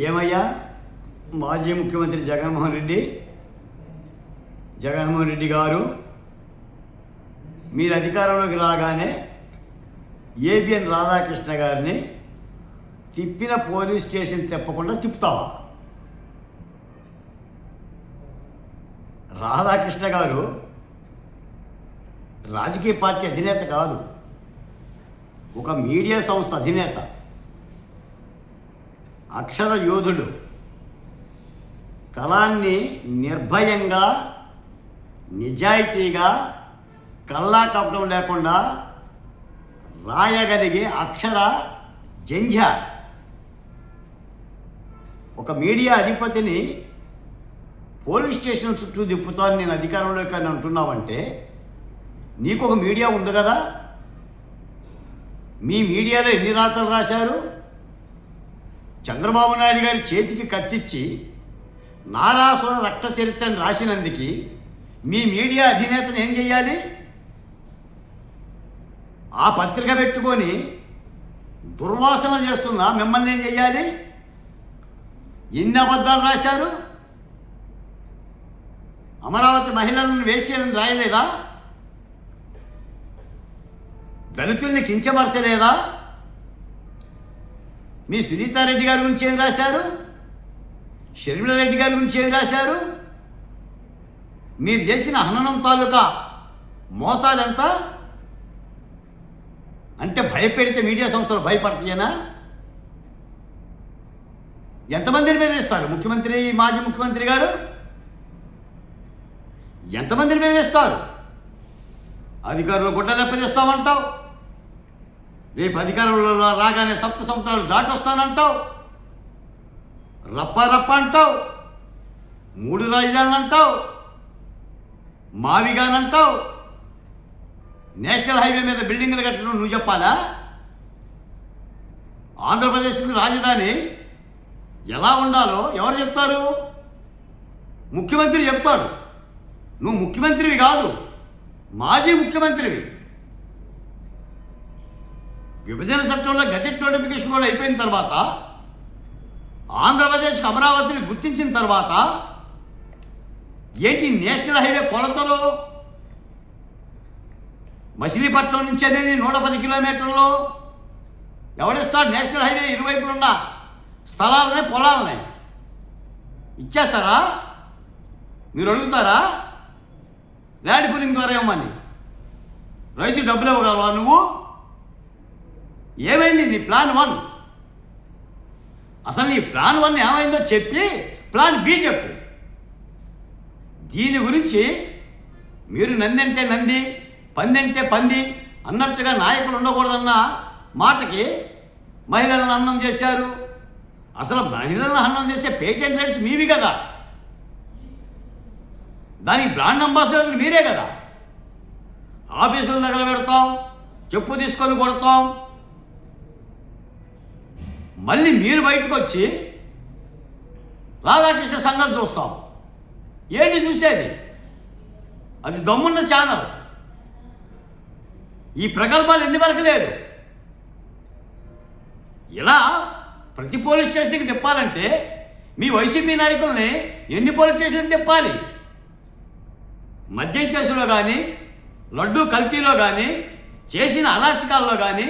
ఏమయ్యా మాజీ ముఖ్యమంత్రి జగన్మోహన్ రెడ్డి గారు మీరు అధికారంలోకి రాగానే ఏబిఎన్ రాధాకృష్ణ గారిని తిప్పిన పోలీస్ స్టేషన్ తిప్పకుండా తిప్పుతావా? రాధాకృష్ణ గారు రాజకీయ పార్టీ అధినేత కాదు, ఒక మీడియా సంస్థ అధినేత, అక్షర యోధుడు. కళాన్ని నిర్భయంగా నిజాయితీగా కల్లా కప్పడం లేకుండా రాయగలిగే అక్షర జంఝ. ఒక మీడియా అధిపతిని పోలీస్ స్టేషన్ చుట్టూ తిప్పుతాను నేను అధికారంలోకి అని అంటున్నావంటే నీకు ఒక మీడియా ఉంది కదా. మీ మీడియాలో ఎన్ని రాతలు రాశారు? చంద్రబాబు నాయుడు గారి చేతికి కత్తిచ్చి నారాసుర రక్త చరిత్రను రాసినందుకు మీ మీడియా అధినేతను ఏం చేయాలి? ఆ పత్రిక పెట్టుకొని దుర్వాసన చేస్తున్నా మిమ్మల్ని ఏం చేయాలి? ఎన్ని అబద్ధాలు రాశారు? అమరావతి మహిళలను వేసేయాలని రాయలేదా? దళితుల్ని కించపరచలేదా? మీ సునీతారెడ్డి గారి గురించి ఏం రాశారు? షర్మిలారెడ్డి గారి గురించి ఏం రాశారు? మీరు చేసిన హననం తాలూకా మోతాదంతా అంటే భయపెడితే మీడియా సంస్థలు భయపడతాయేనా? ఎంతమందిని బెదిరిస్తారు ముఖ్యమంత్రి, మాజీ ముఖ్యమంత్రి గారు? ఎంతమందిని బెదిరిస్తారు? అధికారులు గుడ్డ దెబ్బతీస్తామంటావు, రేపు అధికారంలో రాగానే సప్త సముద్రాలు దాటి వస్తానంటావు, రప్ప అంటావు, 3 రాజధానులు అంటావు, మావిగానంటావు, నేషనల్ హైవే మీద బిల్డింగ్లు కట్టడం నువ్వు చెప్పాలా? ఆంధ్రప్రదేశ్కి రాజధాని ఎలా ఉండాలో ఎవరు చెప్తారు? ముఖ్యమంత్రి చెప్తాడు. నువ్వు ముఖ్యమంత్రివి కాదు, మాజీ ముఖ్యమంత్రివి. విభజన చట్టంలో గజెట్ నోటిఫికేషన్ కూడా అయిపోయిన తర్వాత, ఆంధ్రప్రదేశ్కి అమరావతిని గుర్తించిన తర్వాత ఏంటి నేషనల్ హైవే కొలతలు? మచిలీపట్నం నుంచి అనేది 110 కిలోమీటర్లు ఎవడిస్తాడు? నేషనల్ హైవే ఇరువైపులు ఉన్న స్థలాలనే పొలాలనే ఇచ్చేస్తారా? మీరు అడుగుతారా? ల్యాండ్ పూలింగ్ ద్వారా ఇవ్వమని రైతు డబ్బులు ఇవ్వగలవా నువ్వు? ఏమైంది నీ ప్లాన్ 1? అసలు నీ ప్లాన్ 1 ఏమైందో చెప్పి ప్లాన్ బి చెప్పు. దీని గురించి మీరు నంది అంటే నంది, పంది అంటే పంది అన్నట్టుగా నాయకులు ఉండకూడదన్న మాటకి మహిళలను హననం చేశారు. అసలు మహిళలను హననం చేసే పేటెంట్ రైట్స్ మీవి కదా, దానికి బ్రాండ్ అంబాసిడర్లు మీరే కదా. ఆఫీసులు దగ్గర పెడతాం, చెప్పు తీసుకొని కొడతాం. మళ్ళీ మీరు బయటకు వచ్చి రాధాకృష్ణ సంగతి చూస్తాం. ఏంటి చూసేది? అది దమ్మున్న ఛానల్. ఈ ప్రగల్భాలు ఎన్ని వరకు లేదు. ఇలా ప్రతి పోలీస్ స్టేషన్కి తిప్పాలంటే మీ వైసీపీ నాయకుల్ని ఎన్ని పోలీస్ స్టేషన్కి తిప్పాలి? మద్యం కేసులో కానీ, లడ్డూ కల్తీలో కానీ, చేసిన అరాచకాల్లో కానీ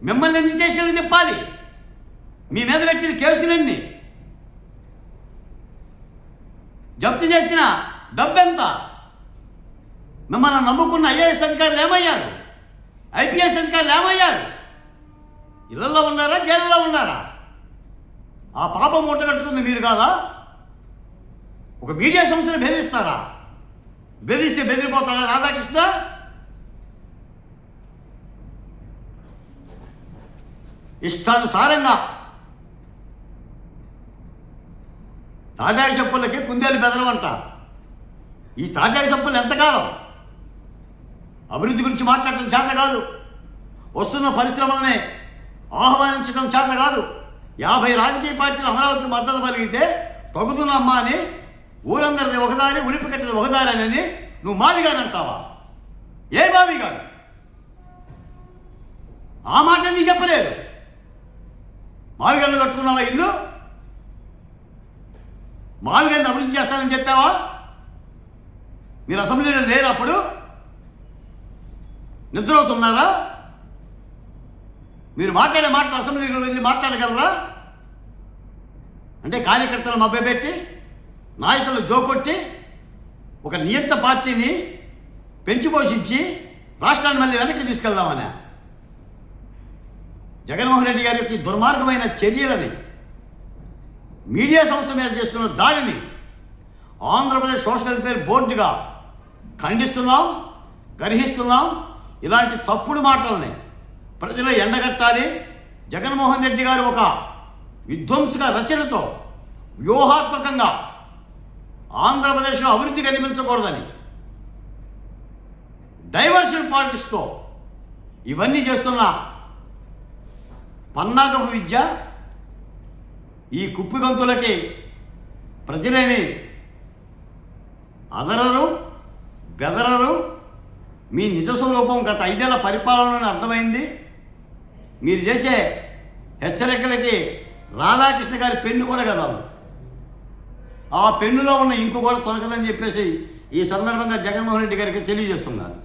మిమ్మల్ని ఎన్ని స్టేషన్లు తిప్పాలి? మీ మీద పెట్టిన కేసులన్నీ, జప్తు చేసిన డబ్బెంత? మిమ్మల్ని నమ్ముకున్న ఐఏఎస్ అధికారులు ఏమయ్యారు? ఐపీఎస్ అధికారులు ఏమయ్యారు? ఇళ్లలో ఉన్నారా, జైల్లో ఉన్నారా? ఆ పాపం మూట కట్టుకుంది మీరు కాదా? ఒక మీడియా సంస్థను బెదిరిస్తారా? బెదిరిస్తే బెదిరిపోతాడా రాధాకృష్ణ? ఇష్టానుసారంగా తాటాకు చెప్పులకి కుందేలు బెదరమంట. ఈ తాటాకు చెప్పులు ఎంతకాలం? అభివృద్ధి గురించి మాట్లాడటం చేత కాదు, వస్తున్న పరిశ్రమలనే ఆహ్వానించడం చేత కాదు. 50 రాజకీయ పార్టీలు అమరావతికి మద్దతు పలిగితే తగుదునమ్మా అని ఊరందరిది ఒకదారి, ఉలిపి కట్టేది ఒకదారి అని నువ్వు మావిగానంటావా? ఏ మావిగాను? ఆ మాట నీకు చెప్పలేదు. మావిగల్లు కట్టుకున్నావా ఇల్లు? మావిగారిని అభివృద్ధి చేస్తానని చెప్పావా? మీరు అసెంబ్లీలో లేరు, అప్పుడు నిద్రవుతున్నారా? మీరు మాట్లాడే మాటలు అసెంబ్లీలో వెళ్ళి మాట్లాడగలరా? అంటే కార్యకర్తలు మభ్యపెట్టి, నాయకులు జోకొట్టి, ఒక నియంత పార్టీని పెంచి పోషించి రాష్ట్రాన్ని మళ్ళీ వెనక్కి తీసుకెళ్దామని జగన్మోహన్ రెడ్డి గారి యొక్క దుర్మార్గమైన చర్యలని, మీడియా సంస్థ మీద చేస్తున్న దాడిని ఆంధ్రప్రదేశ్ సోషల్ వెల్ఫేర్ బోర్డుగా ఖండిస్తున్నాం, గర్హిస్తున్నాం. ఇలాంటి తప్పుడు మాటలని ప్రజలు ఎండగట్టాలి. జగన్మోహన్ రెడ్డి గారు ఒక విధ్వంసక రచనతో వ్యూహాత్మకంగా ఆంధ్రప్రదేశ్లో అభివృద్ధి కనిపించకూడదని డైవర్షన్ పాలిటిక్స్తో ఇవన్నీ చేస్తున్న పన్నాగపు విద్య ఈ కుప్పిగంతులకి ప్రజలేమి అదరరు, బెదరరు. మీ నిజ స్వరూపం గత 5 ఏళ్ల పరిపాలనలోనే అర్థమైంది. మీరు చేసే హెచ్చరికలకి రాధాకృష్ణ గారి పెన్ను కూడా కదా, ఆ పెన్నులో ఉన్న ఇంకు కూడా తొలగదని చెప్పేసి ఈ సందర్భంగా జగన్మోహన్ రెడ్డి గారికి తెలియజేస్తున్నారు.